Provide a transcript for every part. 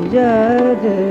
जरे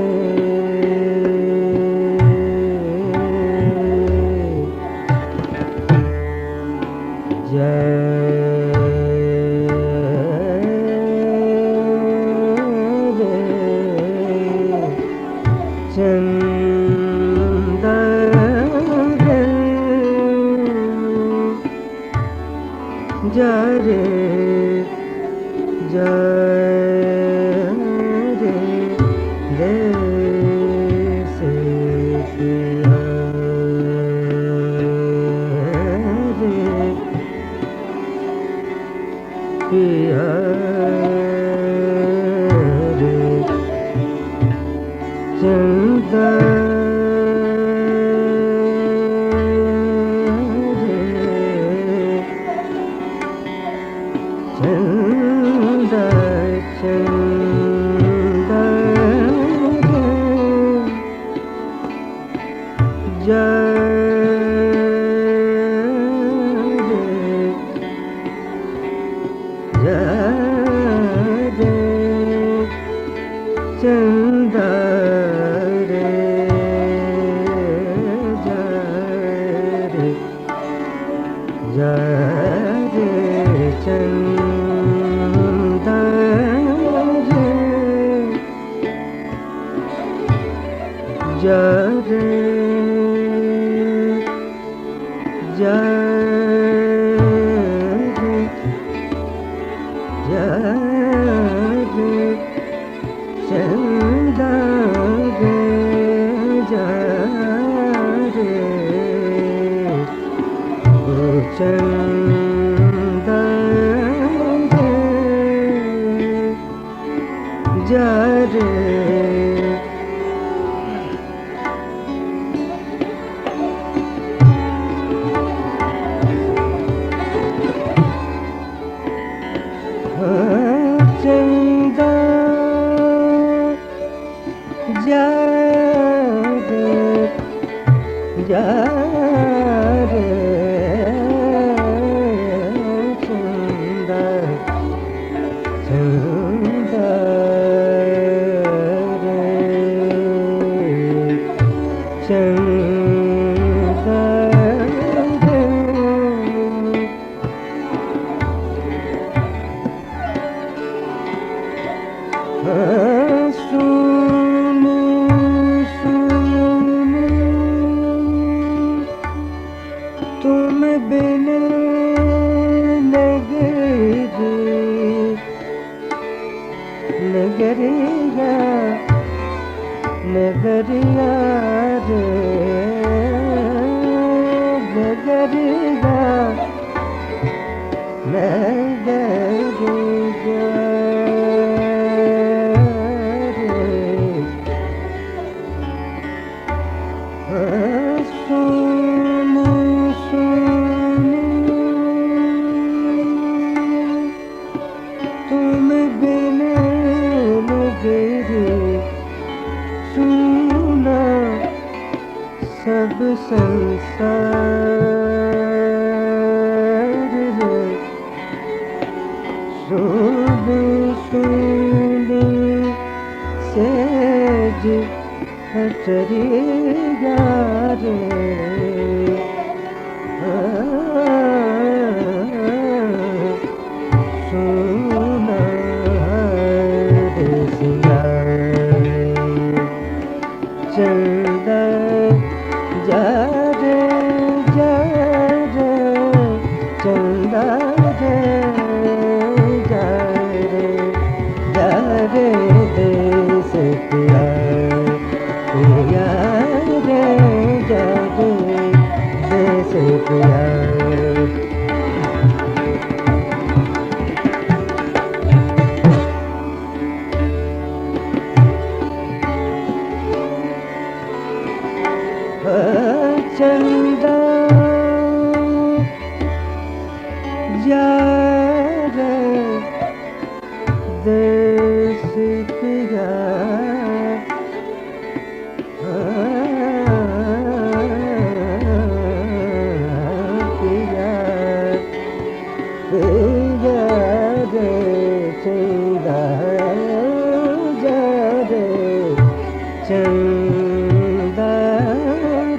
चंदा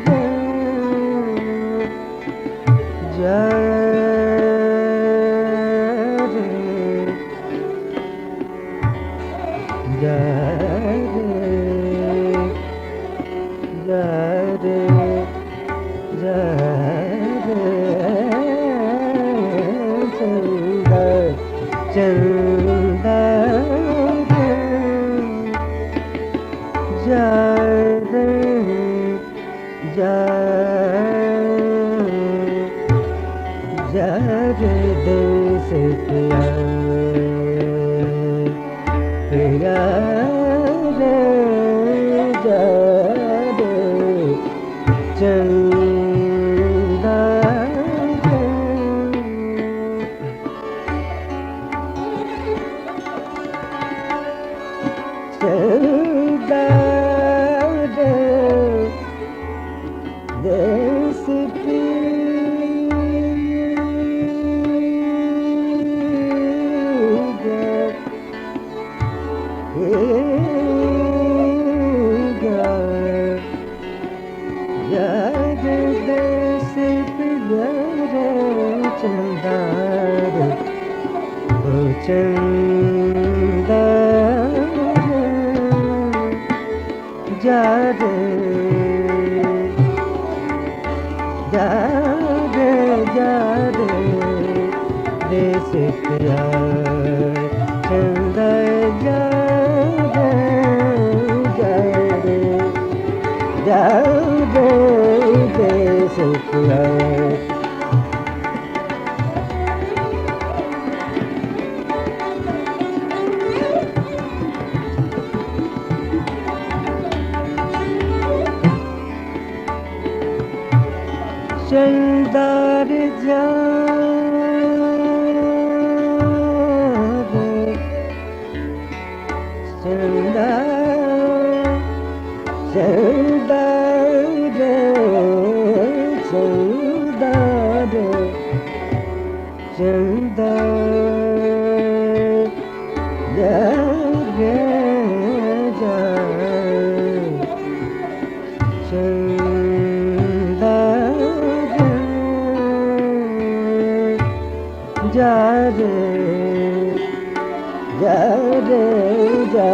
रे जा रे जा रे जा रे जा रे चंदा चंदा रे जा रे जा जा रे देश पिया पिया रे जा रे चंदा रे चंदा रे देश चंदा रे चंदा रे जा रे जा रे जा रे देश पिया चंदा जा रे जा रे जा रे देश पिया चंदार जा रे चंदा चंदा रे चंदा रे चंदा जा रे जा चंदा जा रे जा रे जा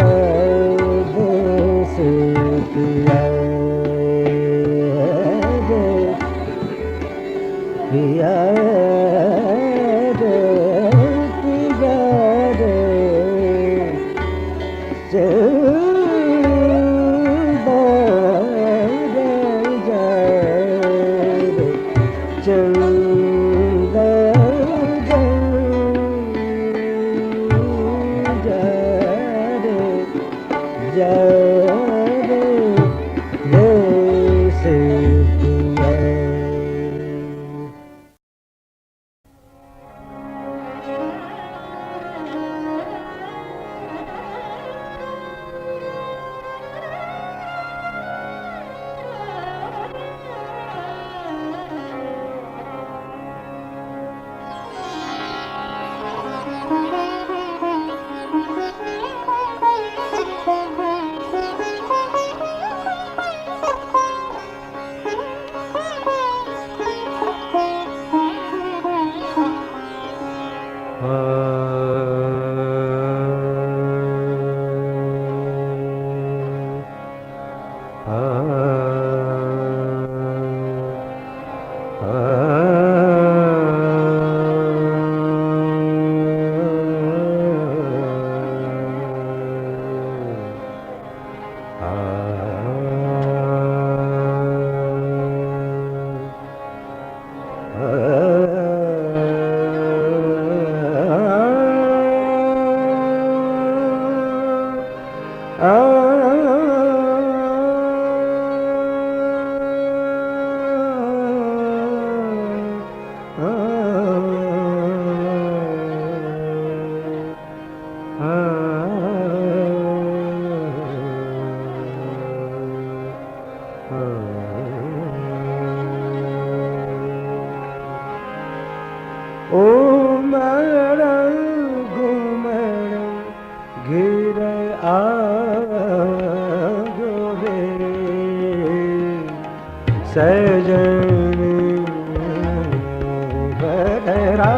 देश पिया रे पिया रे पिया रे चंदा रे जा रे चंदा जा रे देश पिया सजन बदरा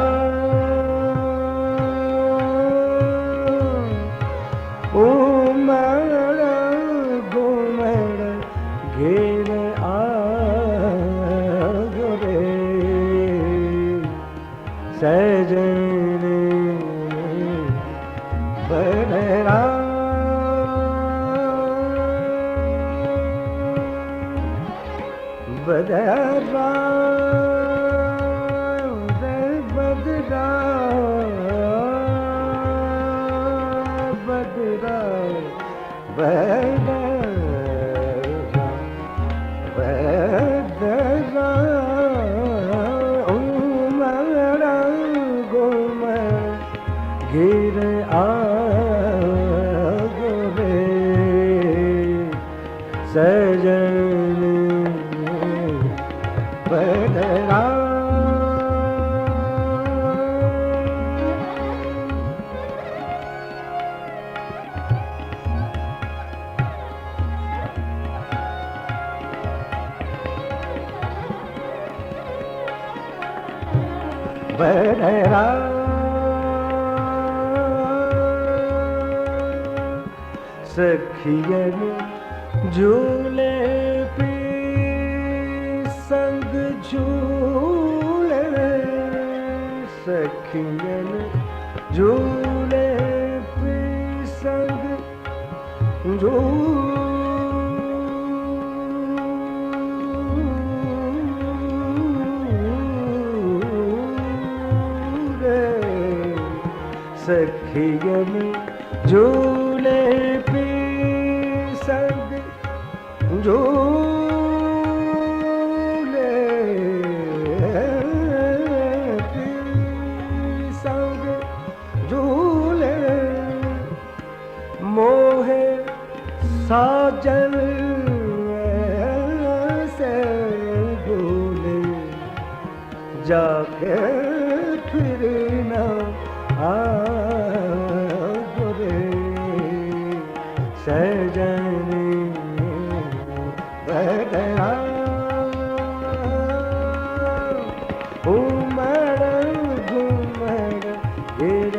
उमड़ घुमड़ घेर आयो रे सजन बदरा बदरा बदरा बदरा बदरा बदरा उमड़ घुमड़ घेर आयो रे सजन बदरा बदरा सखियन झूले पी संग झूले सखियन झूले पी संग झूले सखियन झूले पी संग झूले पी संग झूले मोहे साजन से झूले जाके फिर न आओ रे सजन बदरा उमड़ घुमड़ घेर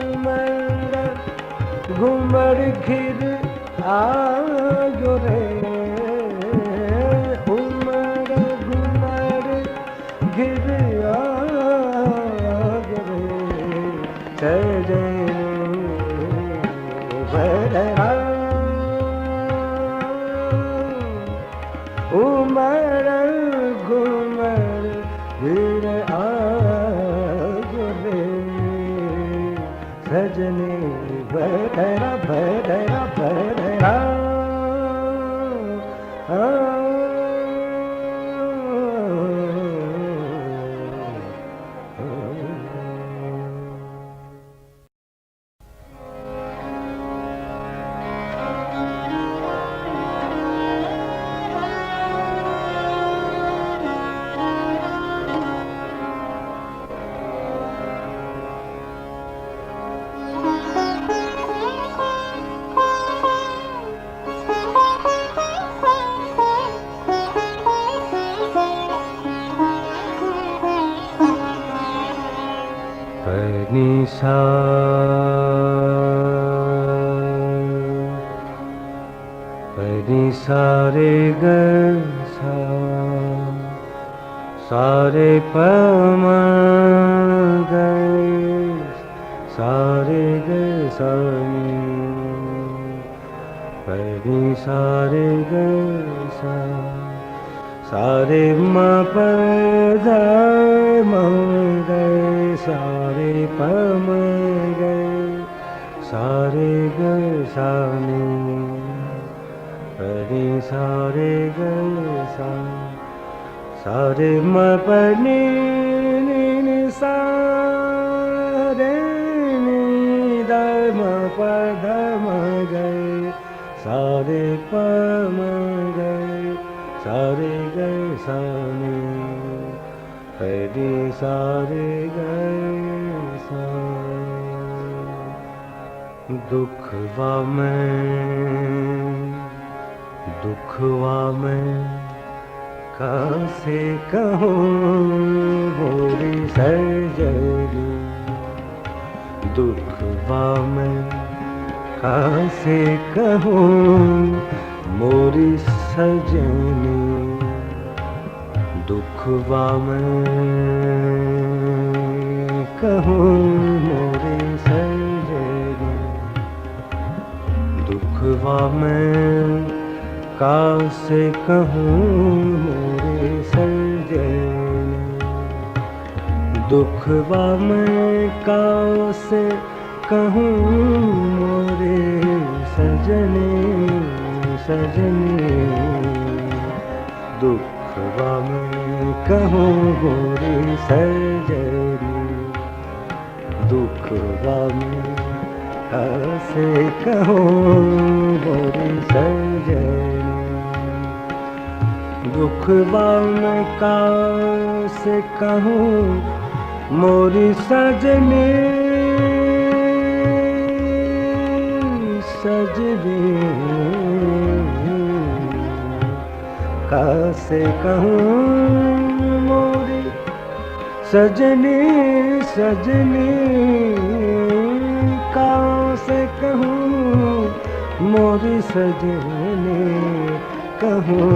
उमड़ घुमड़ घेर आयो रे उमड़ घुमड़ घेर आयो रे सजन बदरा उमड़ घुमड़ घेर आयो रे सजने बदरा बदरा बदरा निशा सारे ग सारे पम ग सारे ग पनी सारे ग सारे म प ध म ग सारे पम ग सारे ग सानी पनी सारे ग सारे म पनी नि सा रे नि द म प ध म ग सारे प म ग सारे ग सानी पनी सारे ग सा दुखवा में दुखवा मैं कैसे कहूँ मोरी सजनी, दुखवा मैं कैसे कहूँ मोरी सजनी, दुखवा मैं कहूँ मोरी सजनी, दुखवा मैं कैसे कहूँ मोरे सजनी, दुखवा मैं कैसे कहूँ मोरे सजनी, सजनी, दुखवा मैं कहूँ मोरे सजनी, दुखवा मैं कैसे कहूँ मोरे सजनी, दुखवा मैं कैसे कहूँ मोरी सजनी, सजनी, कैसे कहूँ मोरी सजनी, सजनी, कैसे कहूँ मोरी सजनी, कहूँ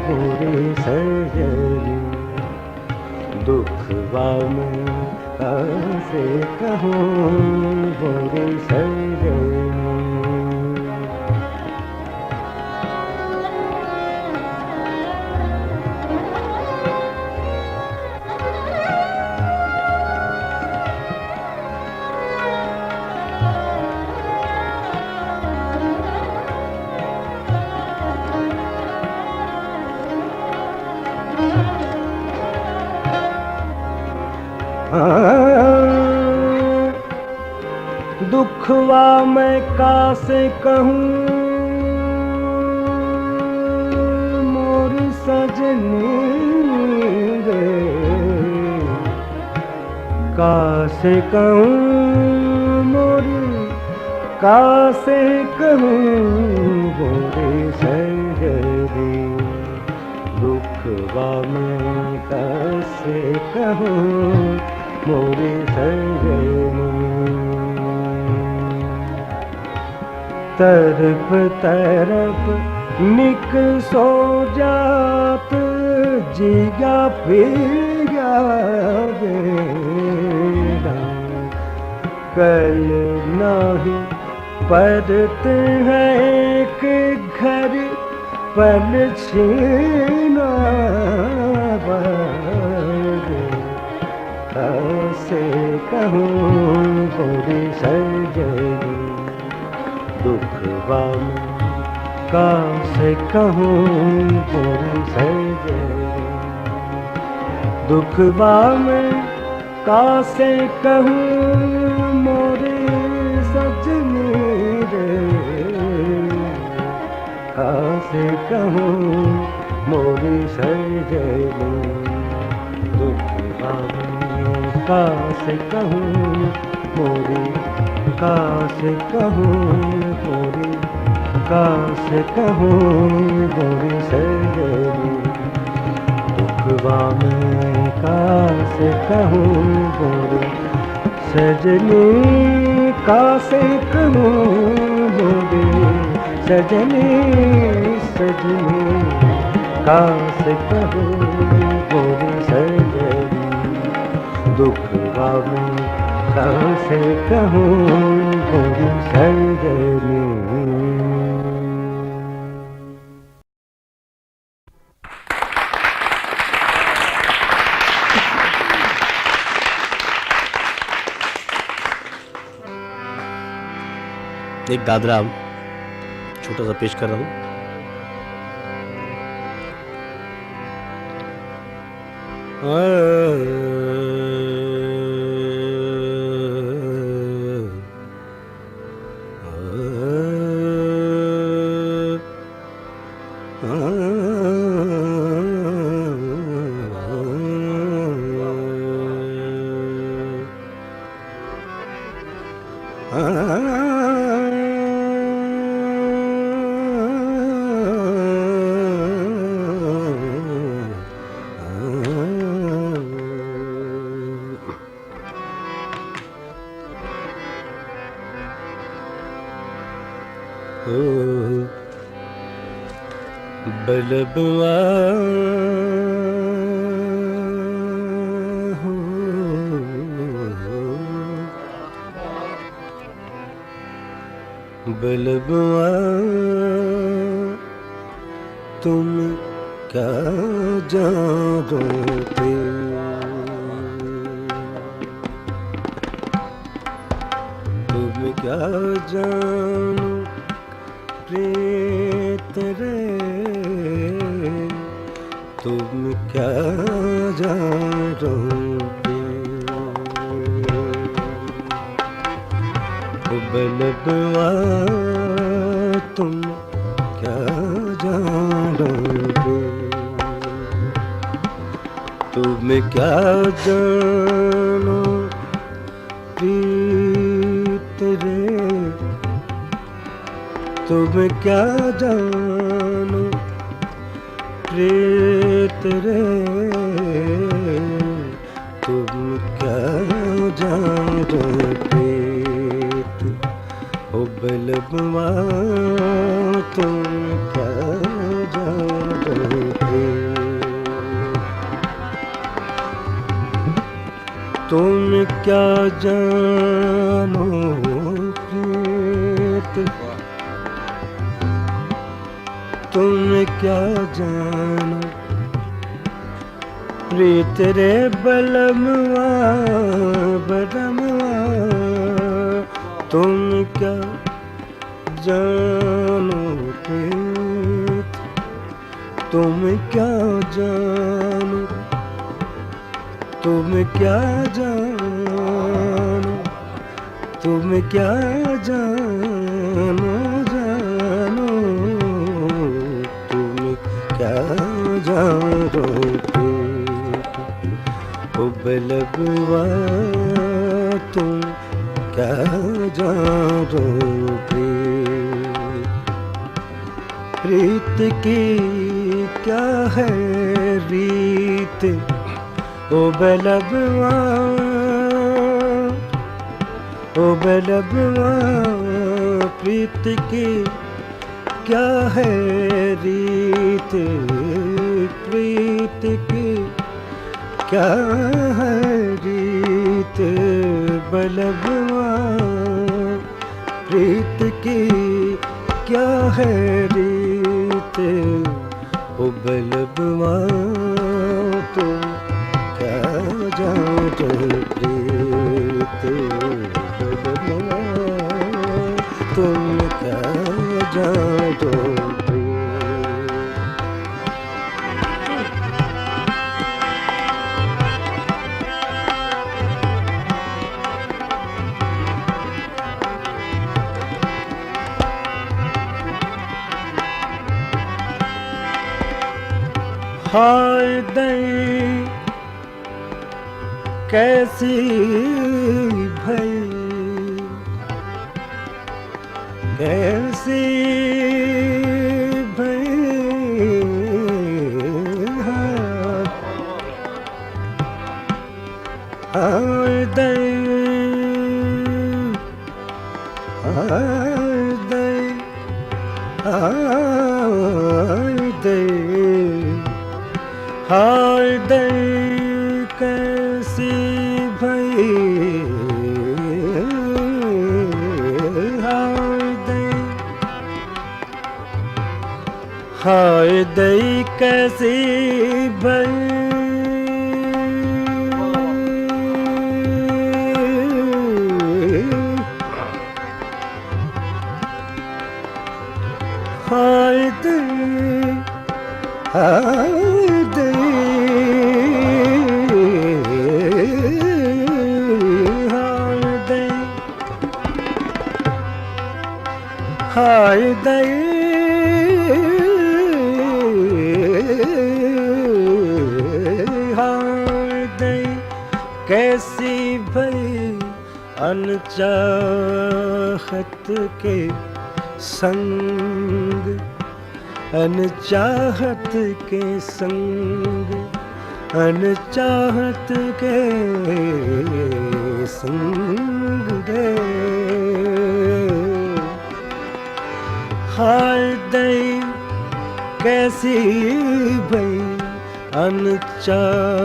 मोरी सजनी, दुखवा मैं कैसे कहूँ मोरी सजनी। दुखवा मैं कैसे कहूँ मोरी सजनी रे, कैसे कहूँ मोरी, कैसे कहूँ मोरी सजनी, दुखवा मैं कैसे कहूँ मोरी सजनी, तरफ तरफ निक सो जात जीगा पीगा बेड़ा, कल नहीं पड़ते हैं एक घर पल छीना कैसे कहूँ मोरी सजनी, दुखवा मैं कैसे कहूँ मोरी सजनी, दुखवा मैं कैसे कहूँ मोरी सजनी रे, कैसे कहूँ मोरी सजनी, दुखवा मैं कैसे कहूँ मोरी, कैसे कहूँ मोरी, कैसे कहूँ मोरी सजनी, दुखवा मैं कैसे कहूँ मोरी सजनी, कैसे कहूँ मोरी सजनी, सजनी, कैसे कहूँ मोरी सजनी, दुखवा मैं कैसे कहूँ मोरी सजनी। एक दादरा छोटा सा पेश कर रहा हूँ। ओ बलबुआ हो, बलबुआ तुम क्या जानते, तुम क्या जानो प्रीत रे, तुम क्या जानोगे, ओ बलबुआ तुम क्या जानोगे, तुम क्या जानो प्रीत रे, तुम क्या जानो प्रीत रे, तुम क्या जानो प्रीत, ओ बलबुआ तुम क्या जानो प्रीत, तुम क्या जानो प्रीत, तुम क्या जानो प्रीत रे बलमुआ बलमुआ, तुम क्या जानो प्रीत, तुम क्या जानो, तुम क्या जानो, तुम क्या जानो जानो, तुम क्या जानो प्रीत, ओ बलबुआ तुम क्या जानो प्रीत, प्रीत की क्या है रीत, ओ बलबुआ, ओ बलबुआ प्रीत की क्या है रीत, प्रीत की क्या है रीत, बलबुआ प्रीत की क्या है रीत, ओ बलबुआ तुम क्या जानो प्रीत, बलबुआ तुम क्या जानो हाय दई कैसी भई, कैसी भई, हाय दई, हाय दई, हाय दई, हाय दई कैसी भई, हाय दई, हाय दई कैसी भई, हाय दई, हाय दई, हाय दई, हाय दई कैसी भई, अनचाहत के संग, अनचाहत के संग, अनचाहत के संग रे, हाय दई कैसी भई अनचाहत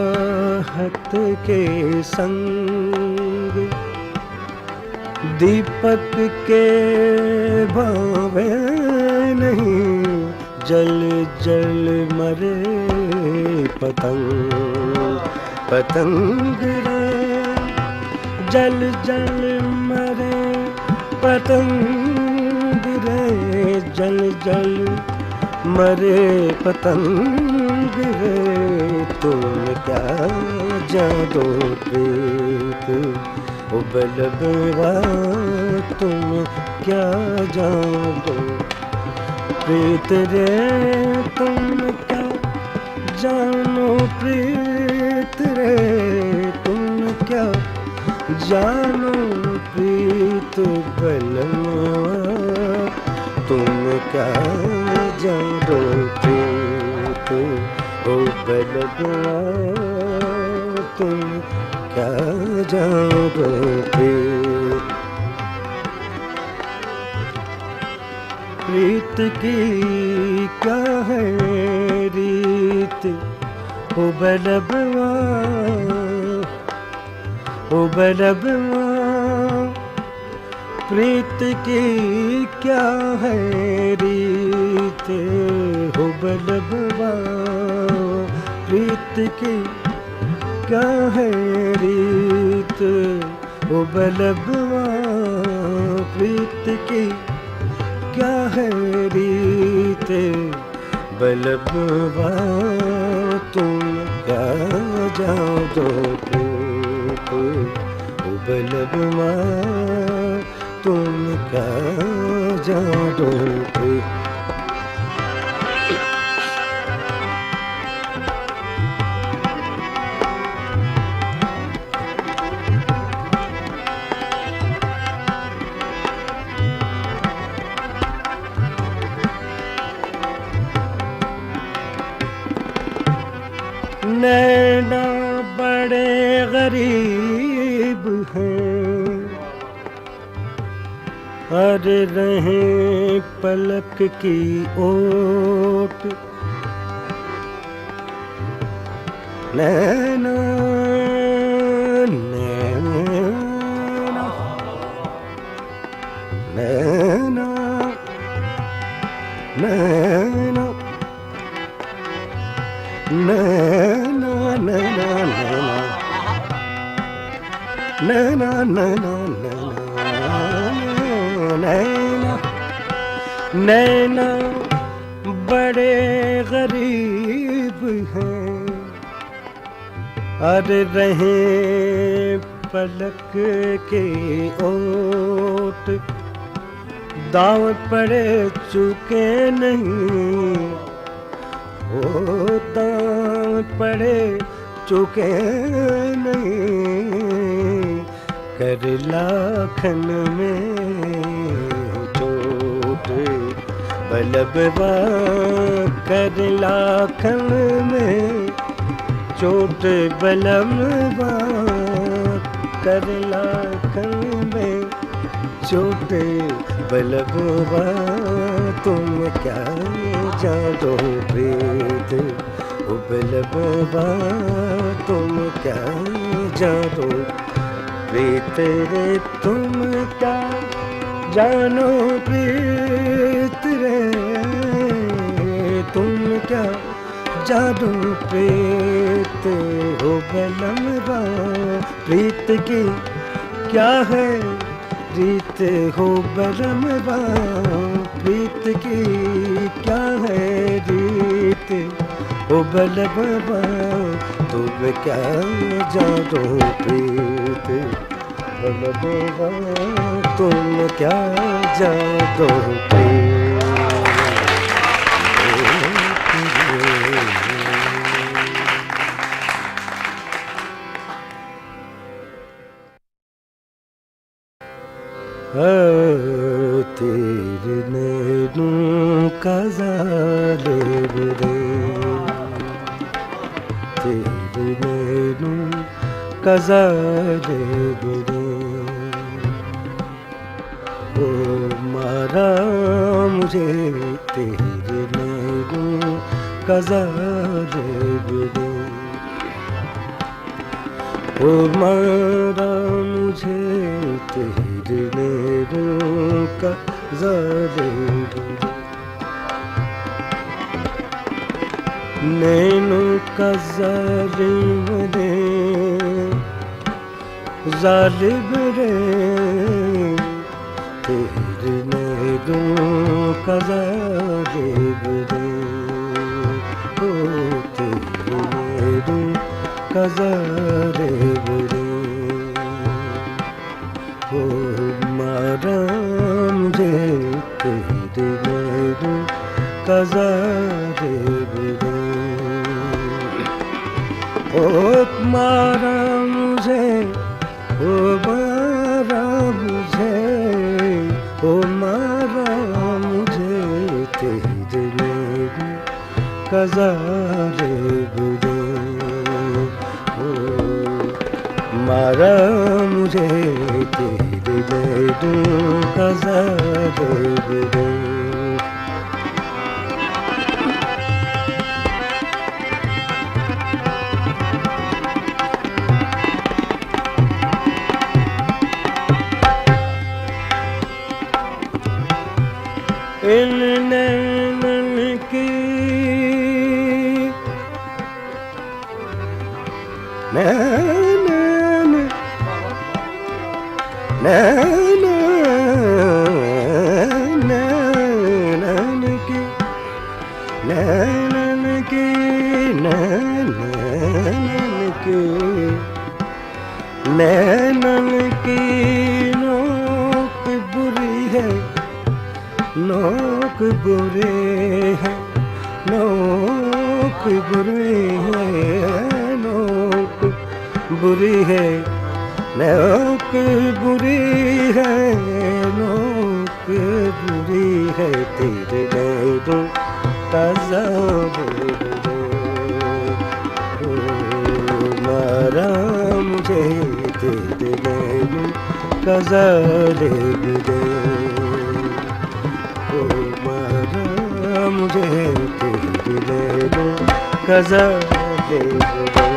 के संग, दीपक के भावे नहीं जल जल मरे पतंग, पतंग रे जल जल मरे पतंग रे, जल जल मरे पतंग रे। तुम क्या जादो प्रीत उबलबवा, तुम क्या जादो प्रीत रे, तुम क्या जानो प्रीत रे, तुम क्या जानो प्रीत बलवा, तुम क्या जानो प्रीत ओ बलवा, तुम क्या जानो प्रीत। प्रीत की क्या है रीत ओ बलवा, ओ बलवा, प्रीत की क्या है रीत ओ बलवा, प्रीत की क्या है रीत ओ बलवा, प्रीत की क्या है रीत बलबवा, तुम क्या जादो प्रीत ओ बलबवा, तुम क्या जादो प्रीत। नैना बड़े गरीब हैं, अरे रहें पलक की ओट, नैना नैना नैना नैना नैना नैना नैना नैना नैना नैना बड़े गरीब हैं, अरे रहे पलक के ओट, दाव पड़े चुके नहीं ओ दाव पड़े चुके नहीं, कर लाखन में चोट बलबवा, कर लाखन में चोट बलबवा, कर लाखन में चोट बलबवा, तुम क्या जादो प्रीत ओ बलबवा, तुम क्या जादो प्रीत रे, तुम क्या जानो प्रीत रे, तुम क्या जादू प्रीत हो बलबवा, प्रीत की क्या है रीत हो बलबवा, प्रीत की क्या है रीत हो बलबवा, तुम क्या जादो प्रीत बलबवा, तुम क्या जादो प्रीत। तेरे नैनों का ज़ालिम रे, तेरे नैनों का ज़ालिम रे, ओ मारा मुझे तेरे नैनों का ज़ालिब ने, ओ मारा मुझे तेरे नैनों का ज़ालिब ने, नैनों का ज़ालिब ने, ज़ालिब रे तेरे नैनों का ज़ालिब रे, ओ तेरे नैनों का ज़ालिब रे, ओ मारा मुझे तेरे नैनों का ज़ालिब रे, ओ मारा मुझे, ओ मारा मुझे, ओ मारा मुझे तेरे नैनों का ज़ालिब रे, ओ मारा मुझे तेरे नैनों का ज़ालिब रे। इन नैनन की नैनन नैनन की नैनन की नैनन की नैनन की नोक बुरी है, नोक बुरे हैं, नोक बुरे हैं, नोक बुरी है, नोक बुरी है, नोक बुरी है तेरे नैनों का ज़ालिब रे, ओ मारा मुझे तेरे नैनों का ज़ालिब रे, ओ मारा मुझे तेरे नैनों का ज़ालिब रे।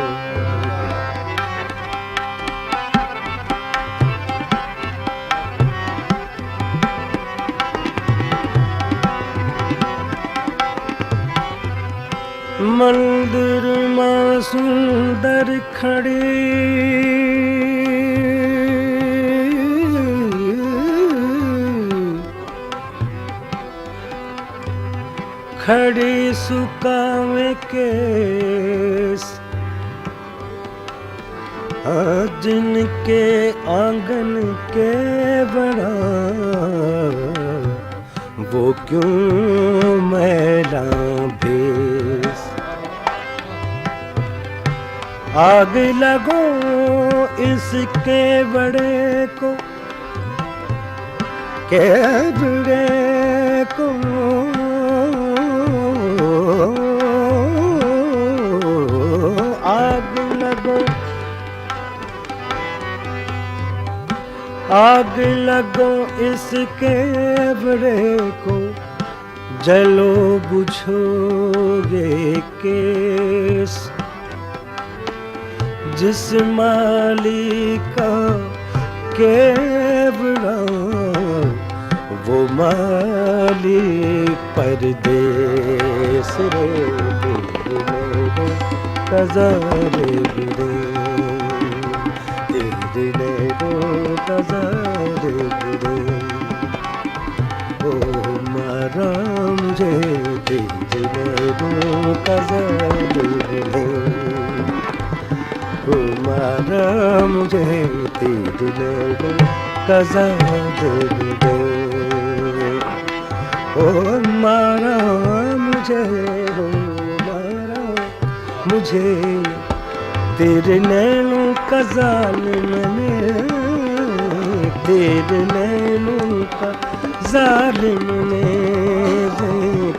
मंदिर में सुंदर खड़ी खड़ी सुकावे केस, जिनके आंगन के बड़ा वो क्यों मैला भेस, आग लगो इसके बड़े को, के बड़े को, आग लगो, आग लगो इसके बड़े को, जलो बुझोगे केस, जिस माली का केवड़ा वो माली परदेस रे, तेरे का ज़ालिब रे, तेरे नैनों का ज़ालिब रे, ओ मारा मुझे तेरे नैनों का ज़ालिब रे, ओ मारा मुझे तेरे नैनों का ज़ालिब रे, ओ मारा मुझे, ओ मारा मुझे तेरे नैनों का ज़ालिम ने, तेरे नैनों का ज़ालिम ने,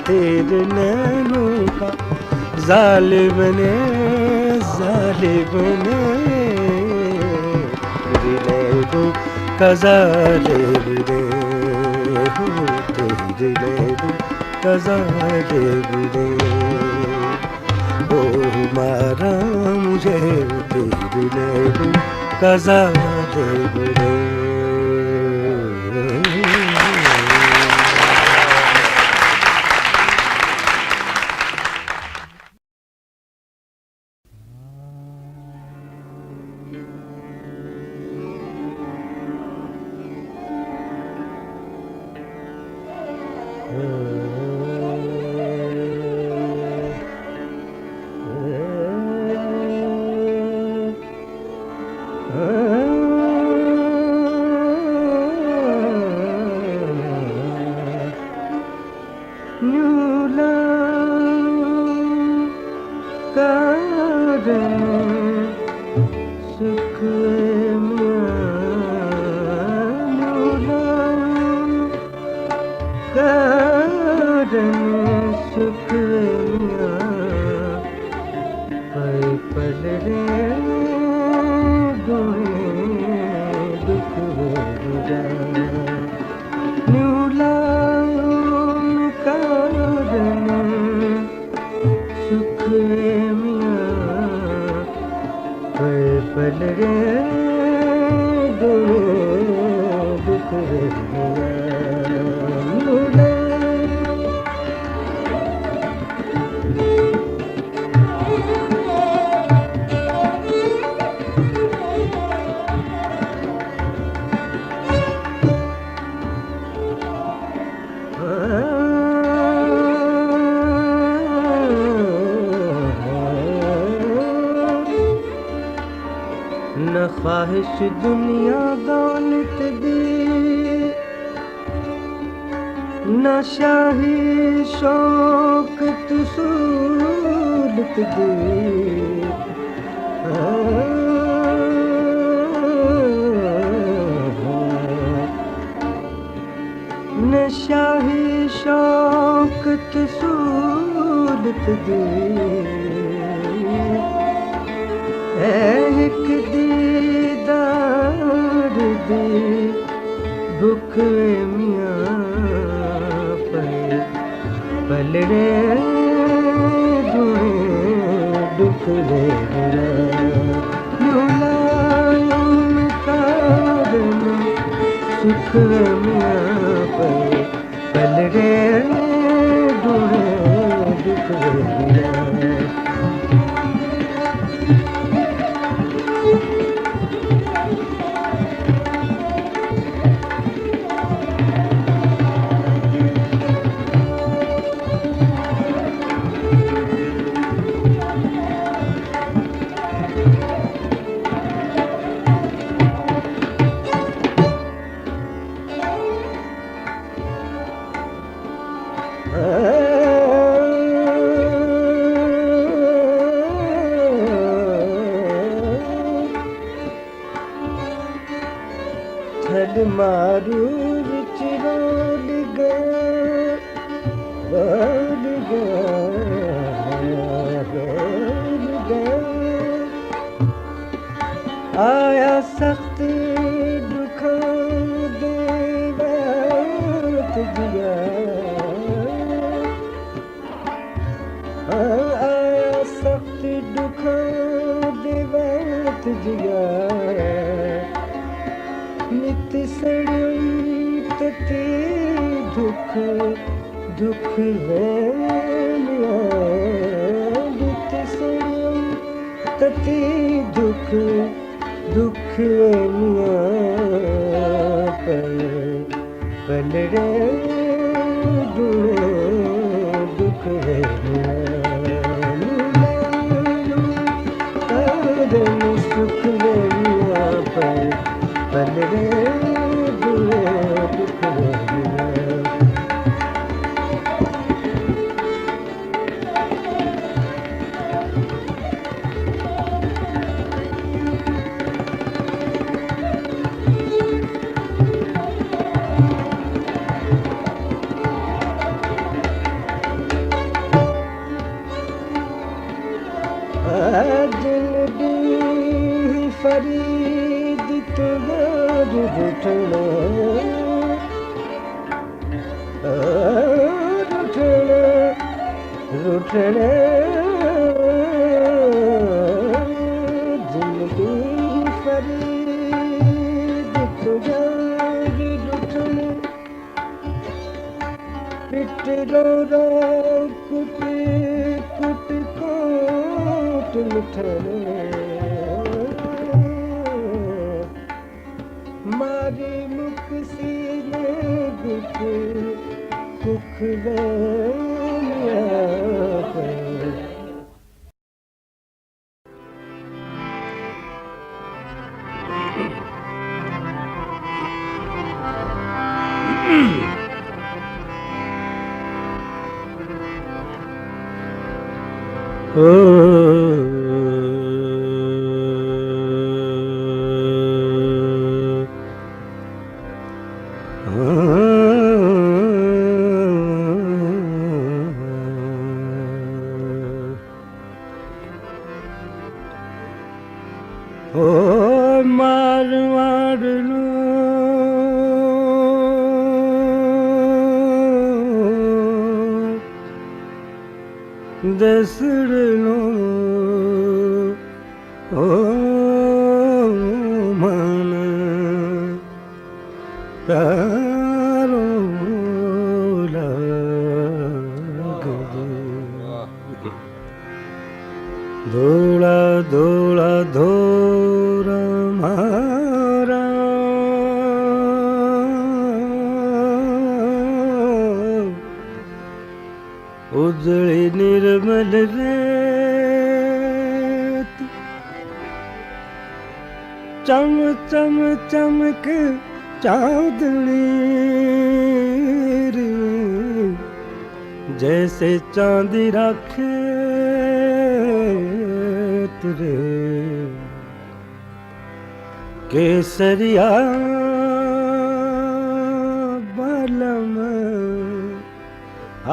तेरे नैनों का ज़ालिम ने, ज़ालिम ने, तेरे नैनों का ज़ालिम ने, हूँ तेरे नैनों का ज़ालिम ओ मारा मुझे तेरे नैनों का ज़ालिम न ख्वाहिश दुनिया दौलत दी न शाही शौकत सूरत दी न शाही शौकत सूरत दी एक दीदार दी भुख मियाँ पर पलड़े दुख रे मुलायम कारण सुख मियाँ पर पलड़े दुख रे थल मारू विच रोल आया सख्त दुखा दे वक्त दिया आया सख्त दुखा दे वक्त दिया नित सड़ई तती दुख वेलिया नित सड़ई तती दुख वेलिया पलड़े दुख वेलिया सुख वेलिया पलड़े दुख वेलिया फरीद तुगार घुटना रूठने जिंदगी फरीद तो जाएगी रूठने पिट रो रो कुट कुट कोट लुठने मारी मुख सीने दुख कुख मार मार लो दसड़ लो मन प्यारो धोला धोला धोरा मारा उजड़ी निर्मल रेत चम चम चमक चांदनी जैसे चांदी राखे तेरे केसरिया बालम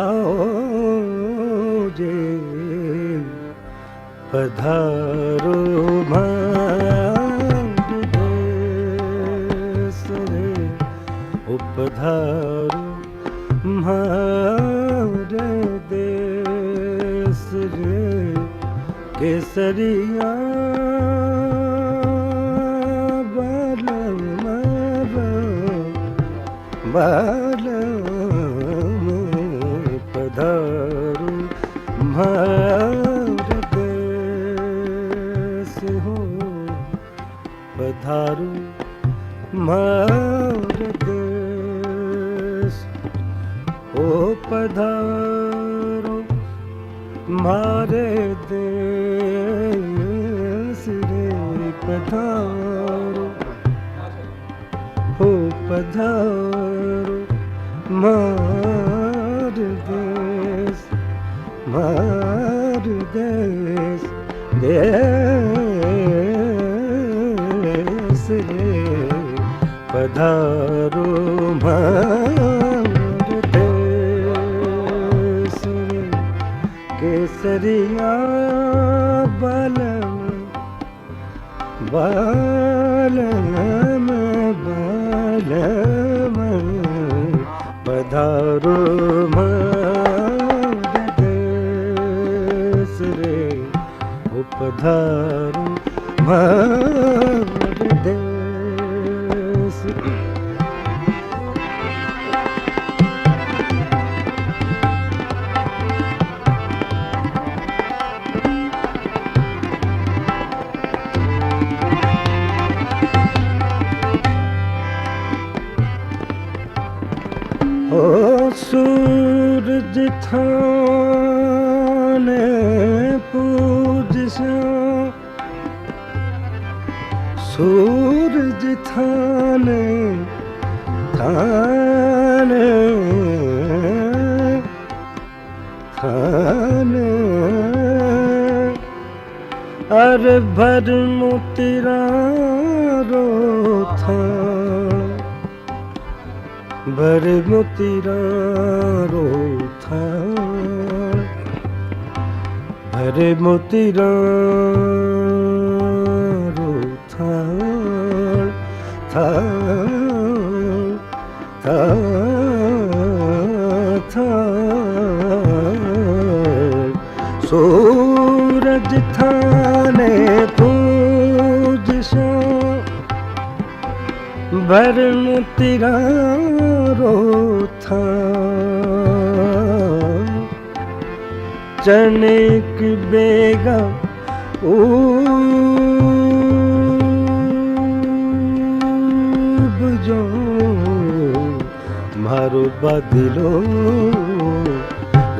आओ जे पधारो उपधारो मारे देश रे केसरिया बालम पधारो मारे देश हो पधारो मारे देश ओ पधारो मारे देश रे पधारो हो पधारो मार देश देश रे पधारो मार देश रे केसरिया बालम बालम बालम पधारो मार देश रे उपधारो मार देश ओ सूरज थाने पूज सूरज थाने थाने थाने अरे भर मोतिरा रो थान भर मोतिरा रो थान भर मोतिरा रो थान थान थान थान सूरज थाने पूज सो भरम तिरा था चनिक बेगा ऊब जो मारो बदलो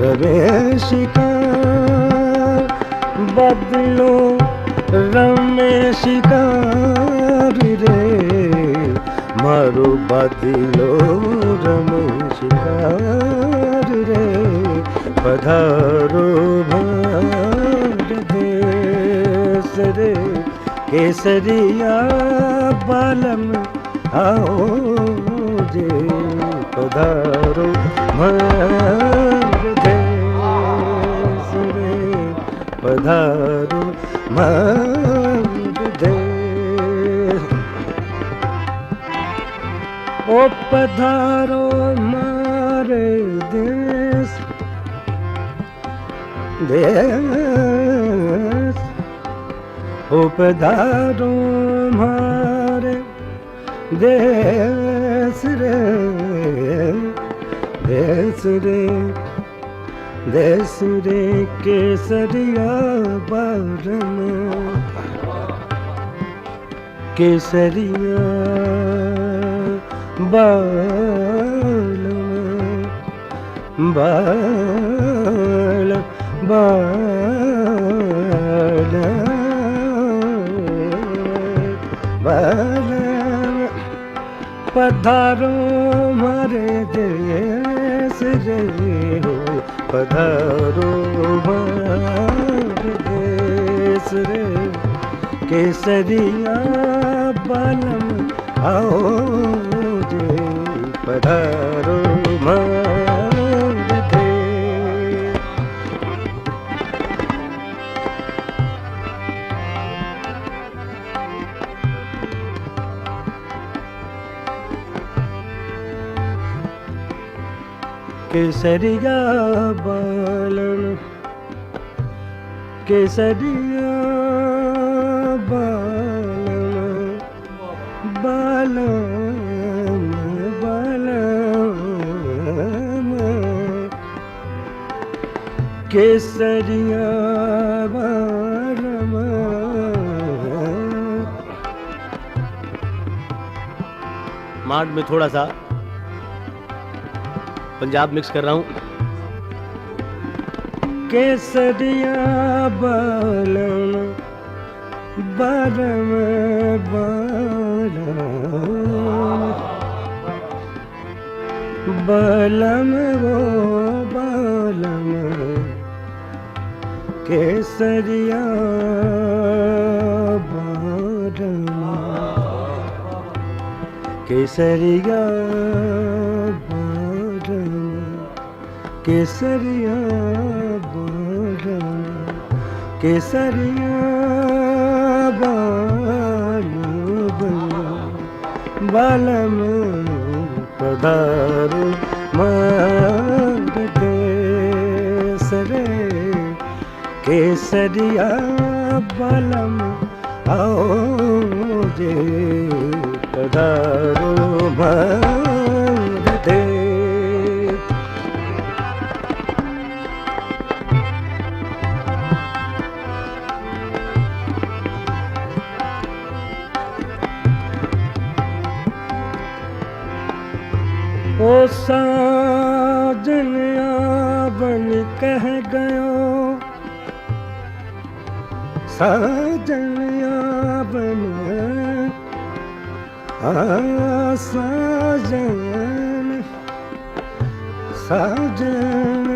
रमेश का बदलो रमेश का रे मारो बदलो रमेश का रे पधारो भारत देश रे केसरिया बालम आओ जे पधारो भारत देश रे पधारो भारत देश ओ पधारो मारे देश देश ओ पधारो मारे देश रे देश रे देश रे केसरिया बारम केसरिया बालम बालम बालम पधारो मारे देश रे हो पधारो मारे देश रे केसरिया बालम आओ जे पधारो मारे देश केसरिया बालन केसरिया बालन बालन बालन केसरिया बालन मार्ड में थोड़ा सा पंजाब मिक्स कर रहा हूँ। केसरिया बालम बालम बालम बालम वो बालम केसरिया बालम केसरिया केसरिया बालम केसरिया बालम पधारो मार देश रे केसरिया बालम आओ जे पधारो मार देश ओ साजन आवन कह गयो साजन आवन साजन साजन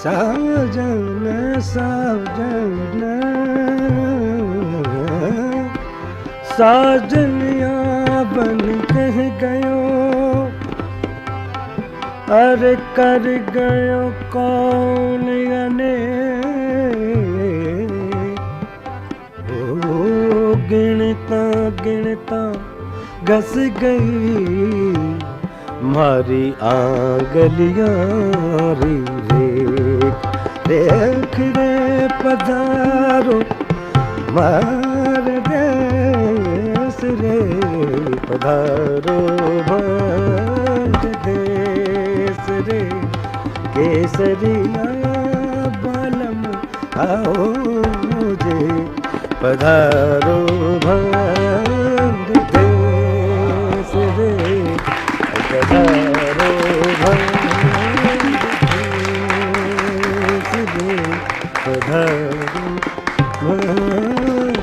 साजन साजन साजन आवन कह गयो अरे कर गयो कौन अने ओ गिनता गिनता घस गई मारी आंगलियां रे देख रे पधारो मार देश रे पधारो मार देश रे केसरिया बालम आओ जे पधारो भांग देश रे पधारो भांग देश रे पधारो भांग